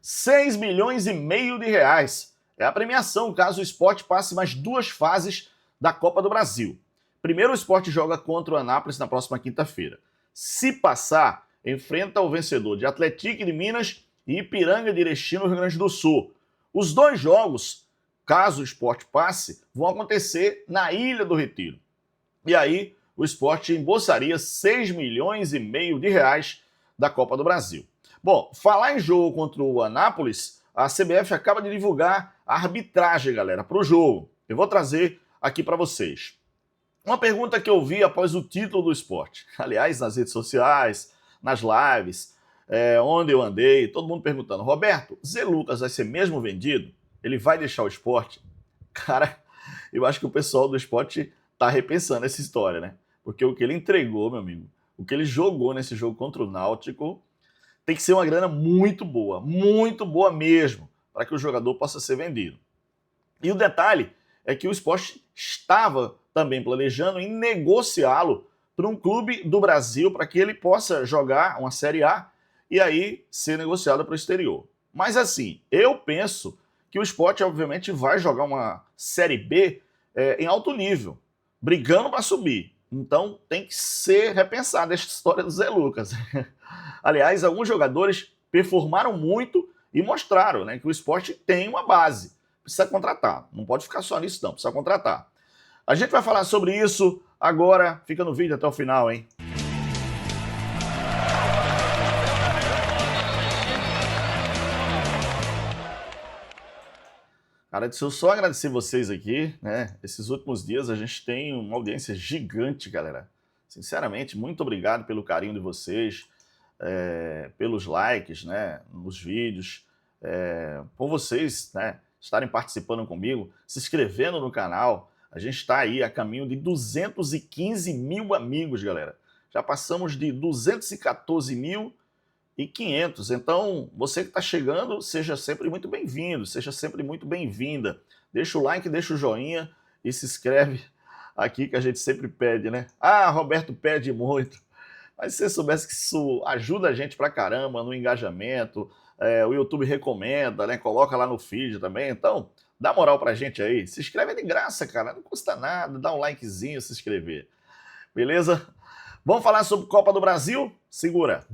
R$ 6,5 milhões. É a premiação caso o Sport passe mais 2 fases da Copa do Brasil. Primeiro o Sport joga contra o Anápolis na próxima quinta-feira. Se passar, enfrenta o vencedor de Atlético de Minas e Ipiranga de Erechim, no Rio Grande do Sul. Os 2 jogos, caso o Sport passe, vão acontecer na Ilha do Retiro. E aí o Sport embolsaria R$ 6,5 milhões da Copa do Brasil. Bom, falar em jogo contra o Anápolis, a CBF acaba de divulgar a arbitragem, galera, para o jogo. Eu vou trazer aqui para vocês. Uma pergunta que eu vi após o título do Sport. Aliás, nas redes sociais, nas lives, onde eu andei, todo mundo perguntando: Roberto, Zé Lucas vai ser mesmo vendido? Ele vai deixar o Sport? Cara, eu acho que o pessoal do Sport tá repensando essa história, né? Porque o que ele entregou, meu amigo, o que ele jogou nesse jogo contra o Náutico, tem que ser uma grana muito boa mesmo, para que o jogador possa ser vendido. E o detalhe é que o Sport estava também planejando em negociá-lo para um clube do Brasil, para que ele possa jogar uma Série A e aí ser negociado para o exterior. Mas assim, eu penso que o Sport obviamente vai jogar uma Série B em alto nível, brigando para subir. Então tem que ser repensada essa história do Zé Lucas. Aliás, alguns jogadores performaram muito e mostraram, né, que o Sport tem uma base. Precisa contratar. Não pode ficar só nisso, não. Precisa contratar. A gente vai falar sobre isso agora. Fica no vídeo até o final, hein? Cara, deixa eu só agradecer vocês aqui, né? Esses últimos dias a gente tem uma audiência gigante, galera. Sinceramente, muito obrigado pelo carinho de vocês, pelos likes, né, nos vídeos, por vocês, né, estarem participando comigo, se inscrevendo no canal. A gente está aí a caminho de 215 mil amigos, galera. Já passamos de 214.500. Então, você que está chegando, seja sempre muito bem-vindo, seja sempre muito bem-vinda. Deixa o like, deixa o joinha e se inscreve aqui que a gente sempre pede, né? Ah, Roberto pede muito. Mas se você soubesse que isso ajuda a gente pra caramba no engajamento, o YouTube recomenda, né? Coloca lá no feed também. Então, dá moral pra gente aí. Se inscreve, é de graça, cara. Não custa nada. Dá um likezinho, se inscrever. Beleza? Vamos falar sobre Copa do Brasil? Segura!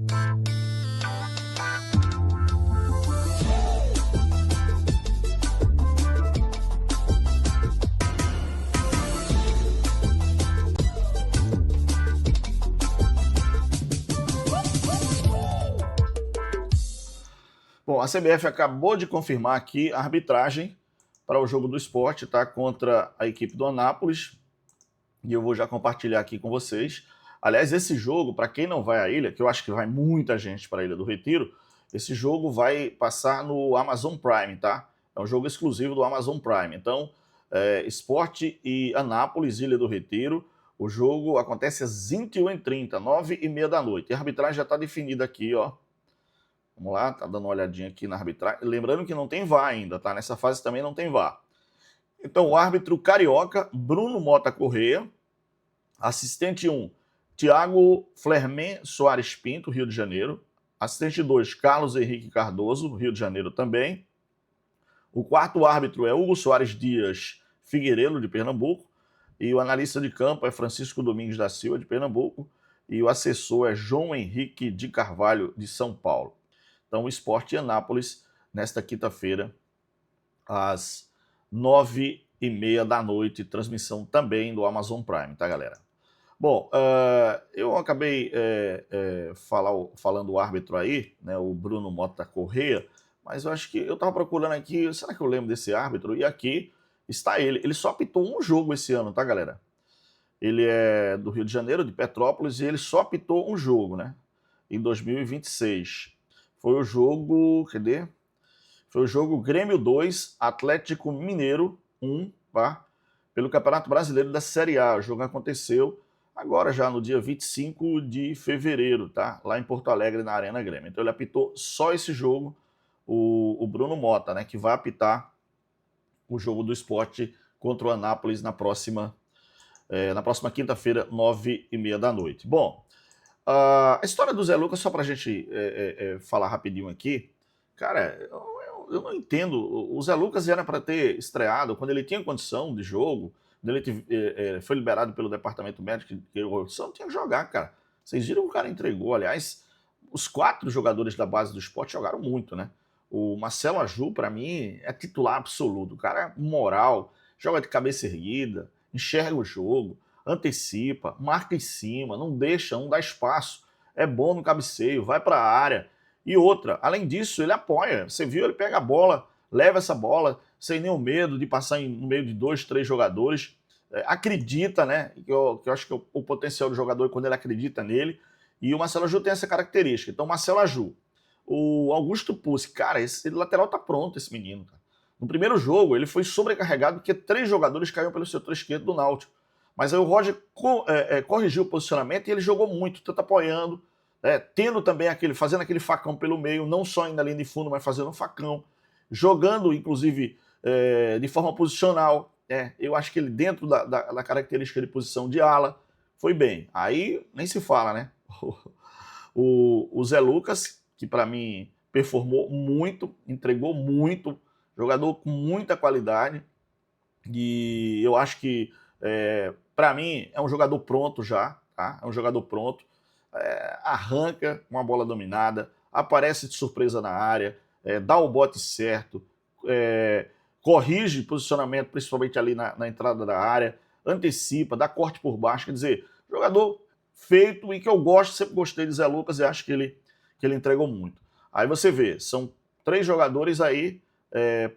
Bom, a CBF acabou de confirmar aqui a arbitragem para o jogo do Sport, tá? Contra a equipe do Anápolis. E eu vou já compartilhar aqui com vocês. Aliás, esse jogo, para quem não vai à ilha, que eu acho que vai muita gente para a Ilha do Retiro, esse jogo vai passar no Amazon Prime, tá? É um jogo exclusivo do Amazon Prime. Então, Sport e Anápolis, Ilha do Retiro. O jogo acontece às 21h30, 9h30 da noite. E a arbitragem já está definida aqui, ó. Vamos lá, tá dando uma olhadinha aqui na arbitragem. Lembrando que não tem VAR ainda, tá? Nessa fase também não tem VAR. Então, o árbitro carioca, Bruno Mota Correia. Assistente 1, Thiago Flermen Soares Pinto, Rio de Janeiro. Assistente 2, Carlos Henrique Cardoso, Rio de Janeiro também. O quarto árbitro é Hugo Soares Dias Figueiredo, de Pernambuco. E o analista de campo é Francisco Domingos da Silva, de Pernambuco. E o assessor é João Henrique de Carvalho, de São Paulo. Então, o Sport e Anápolis, nesta quinta-feira, às 9h30 da noite, transmissão também do Amazon Prime, tá, galera? Bom, eu acabei falando o árbitro aí, né, o Bruno Mota Correia, mas eu acho que eu estava procurando aqui, será que eu lembro desse árbitro? E aqui está ele. Ele só apitou um jogo esse ano, tá, galera? Ele é do Rio de Janeiro, de Petrópolis, e ele só apitou um jogo, né? Em 2026. Foi o jogo, cadê? Foi o jogo Grêmio 2, Atlético Mineiro 1, tá? Pelo Campeonato Brasileiro da Série A. O jogo aconteceu agora já no dia 25 de fevereiro, tá? Lá em Porto Alegre, na Arena Grêmio. Então ele apitou só esse jogo, o Bruno Mota, né? Que vai apitar o jogo do Sport contra o Anápolis na próxima quinta-feira, 9h30 da noite. Bom, a história do Zé Lucas, só pra gente falar rapidinho aqui. Cara, eu não entendo. O Zé Lucas era para ter estreado quando ele tinha condição de jogo, quando ele foi liberado pelo departamento médico, que o não tinha que jogar, cara. Vocês viram que o cara entregou. Aliás, os 4 jogadores da base do esporte jogaram muito, né? O Marcelo Aju, para mim, é titular absoluto. O cara é moral, joga de cabeça erguida, enxerga o jogo, antecipa, marca em cima, não deixa, não dá espaço. É bom no cabeceio, vai para a área. E outra, além disso, ele apoia. Você viu, ele pega a bola, leva essa bola, sem nenhum medo de passar no meio de 2, 3 jogadores. Acredita, né? Que eu acho que o potencial do jogador é quando ele acredita nele. E o Marcelo Aju tem essa característica. Então, Marcelo Aju, o Augusto Pucci, cara, esse lateral tá pronto, esse menino. Cara. No primeiro jogo, ele foi sobrecarregado porque 3 jogadores caíram pelo setor esquerdo do Náutico. Mas aí o Roger corrigiu o posicionamento e ele jogou muito, tanto apoiando, tendo também fazendo aquele facão pelo meio, não só indo na linha de fundo, mas fazendo um facão, jogando, inclusive, de forma posicional. Eu acho que ele, dentro da característica de posição de ala, foi bem. Aí nem se fala, né? O Zé Lucas, que para mim performou muito, entregou muito, jogador com muita qualidade, e eu acho que, para mim, é um jogador pronto já, tá? É um jogador pronto, arranca uma bola dominada, aparece de surpresa na área, dá o bote certo, corrige posicionamento, principalmente ali na entrada da área, antecipa, dá corte por baixo, quer dizer, jogador feito e que eu gosto, sempre gostei de Zé Lucas e acho que ele entregou muito. Aí você vê, são 3 jogadores aí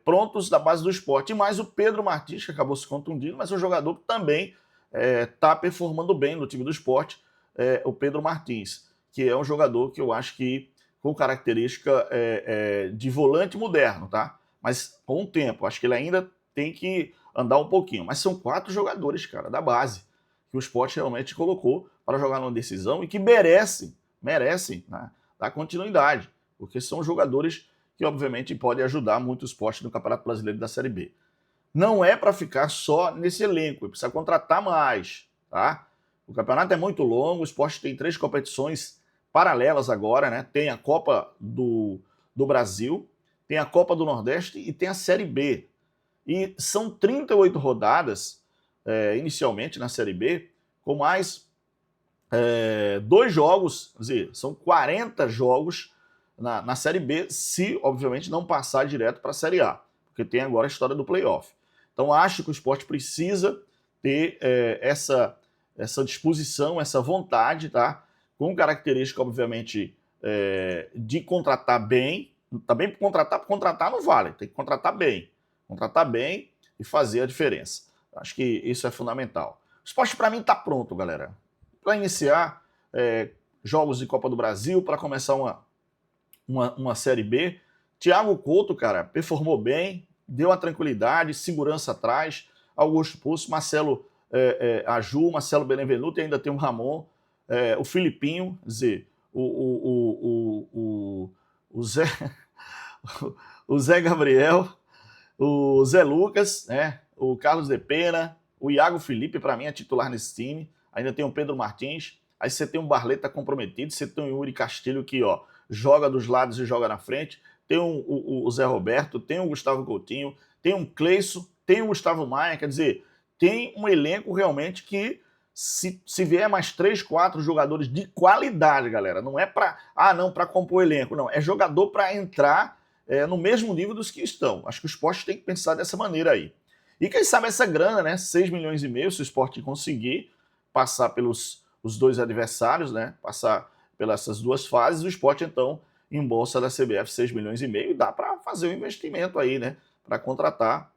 prontos da base do esporte, e mais o Pedro Martins, que acabou se contundindo, mas é um jogador que também está performando bem no time do esporte, o Pedro Martins, que é um jogador que eu acho que com característica de volante moderno, tá? Mas com o tempo, acho que ele ainda tem que andar um pouquinho. Mas são 4 jogadores, cara, da base, que o esporte realmente colocou para jogar numa decisão e que merecem, né, dar continuidade, porque são jogadores que obviamente podem ajudar muito o esporte no Campeonato Brasileiro da Série B. Não é para ficar só nesse elenco, precisa contratar mais, tá? O campeonato é muito longo, o esporte tem 3 competições paralelas agora, né? Tem a Copa do Brasil, tem a Copa do Nordeste e tem a Série B. E são 38 rodadas, inicialmente na Série B, com mais 2 jogos, quer dizer, são 40 jogos na Série B, se, obviamente, não passar direto para a Série A, porque tem agora a história do playoff. Então, acho que o esporte precisa ter essa disposição, essa vontade, tá? Com característica, obviamente, de contratar bem. Também contratar não vale, tem que contratar bem e fazer a diferença. Acho que isso é fundamental. O esporte, para mim, está pronto, galera. Para iniciar jogos de Copa do Brasil, para começar uma Série B. Thiago Couto, cara, performou bem, deu uma tranquilidade, segurança atrás. Augusto Pucci, Marcelo Aju, Marcelo Benevenuto, e ainda tem o Ramon, o Filipinho, quer dizer, o Zé, o Zé Gabriel, o Zé Lucas, né, o Carlos de Pena, o Iago Felipe, para mim, é titular nesse time. Ainda tem o Pedro Martins. Aí você tem o Barleta comprometido, você tem o Yuri Castilho que joga dos lados e joga na frente. Tem o Zé Roberto, tem o Gustavo Coutinho, tem o Cleison, tem o Gustavo Maia. Quer dizer, tem um elenco realmente que, se vier mais 3, 4 jogadores de qualidade, galera, não é para compor elenco, não. É jogador para entrar no mesmo nível dos que estão. Acho que o esporte tem que pensar dessa maneira aí. E quem sabe essa grana, né? 6 milhões e meio, se o esporte conseguir passar pelos os 2 adversários, né? Passar pelas essas 2 fases, o esporte, então, embolsa da CBF 6 milhões e meio e dá para fazer um investimento aí, né? Para contratar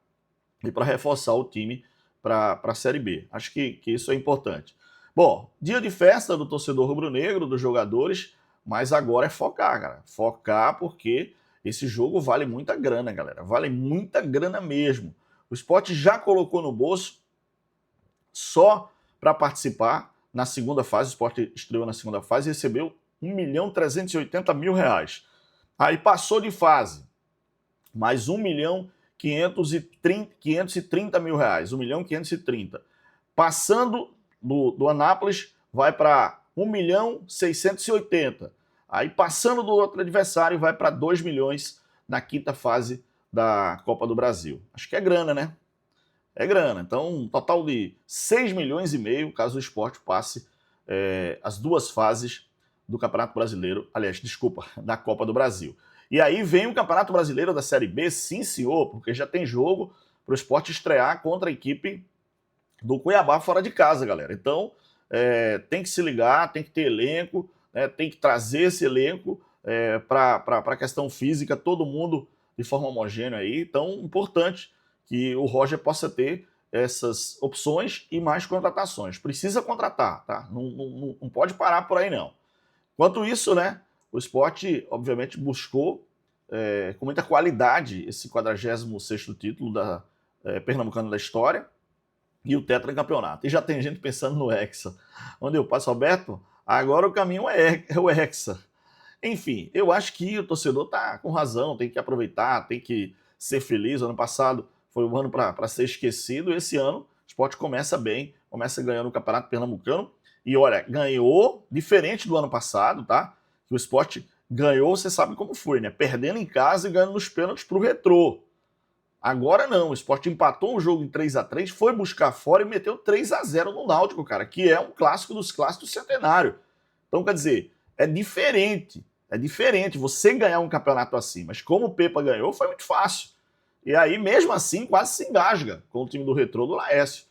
e para reforçar o time para a Série B. Acho que isso é importante. Bom, dia de festa do torcedor rubro-negro, dos jogadores, mas agora é focar, cara. Focar porque esse jogo vale muita grana, galera. Vale muita grana mesmo. O esporte já colocou no bolso só para participar na segunda fase. O esporte estreou na segunda fase e recebeu R$1.380.000. Aí passou de fase, mais R$1.530.000. R$1.530.000. Passando do Anápolis, vai para R$1.680.000. Aí passando do outro adversário, vai para R$2 milhões na quinta fase da Copa do Brasil. Acho que é grana, né? É grana. Então, um total de 6,5 milhões caso o Sport passe as duas fases do Campeonato Brasileiro, aliás, desculpa, da Copa do Brasil. E aí vem o Campeonato Brasileiro da Série B, sim senhor, porque já tem jogo para o Sport estrear contra a equipe do Cuiabá fora de casa, galera. Então, tem que se ligar, tem que ter elenco, né, tem que trazer esse elenco para a questão física, todo mundo de forma homogênea aí. Então, importante que o Roger possa ter essas opções e mais contratações. Precisa contratar, tá? Não pode parar por aí, não. Enquanto isso, né, o Sport, obviamente, buscou com muita qualidade esse 46º título da Pernambucano da história e o tetracampeonato. E já tem gente pensando no Hexa. Onde eu passo, Alberto, agora o caminho é o Hexa. Enfim, eu acho que o torcedor está com razão, tem que aproveitar, tem que ser feliz. O ano passado foi um ano para ser esquecido. Esse ano o Sport começa bem, começa ganhando o Campeonato Pernambucano. E olha, ganhou diferente do ano passado, tá? Que o Sport ganhou, você sabe como foi, né? Perdendo em casa e ganhando nos pênaltis pro Retrô. Agora não, o Sport empatou o jogo em 3-3, foi buscar fora e meteu 3-0 no Náutico, cara, que é um clássico dos clássicos do centenário. Então, quer dizer, é diferente você ganhar um campeonato assim, mas como o Pepa ganhou, foi muito fácil. E aí, mesmo assim, quase se engasga com o time do Retrô do Laércio.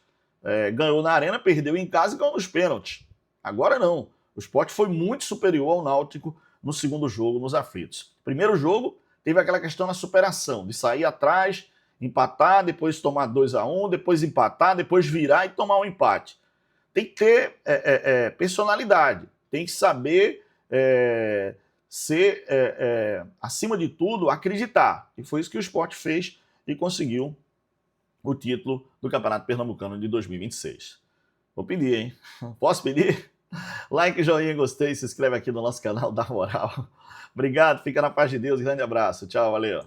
Ganhou na Arena, perdeu em casa e ganhou nos pênaltis. Agora não. O Sport foi muito superior ao Náutico no segundo jogo, nos aflitos. Primeiro jogo, teve aquela questão na superação, de sair atrás, empatar, depois tomar 2-1, depois empatar, depois virar e tomar um empate. Tem que ter personalidade, tem que saber ser, acima de tudo, acreditar. E foi isso que o Sport fez e conseguiu o título do Campeonato Pernambucano de 2026. Vou pedir, hein? Posso pedir? Like, joinha, gostei, se inscreve aqui no nosso canal, dá moral. Obrigado, fica na paz de Deus, grande abraço, tchau, valeu.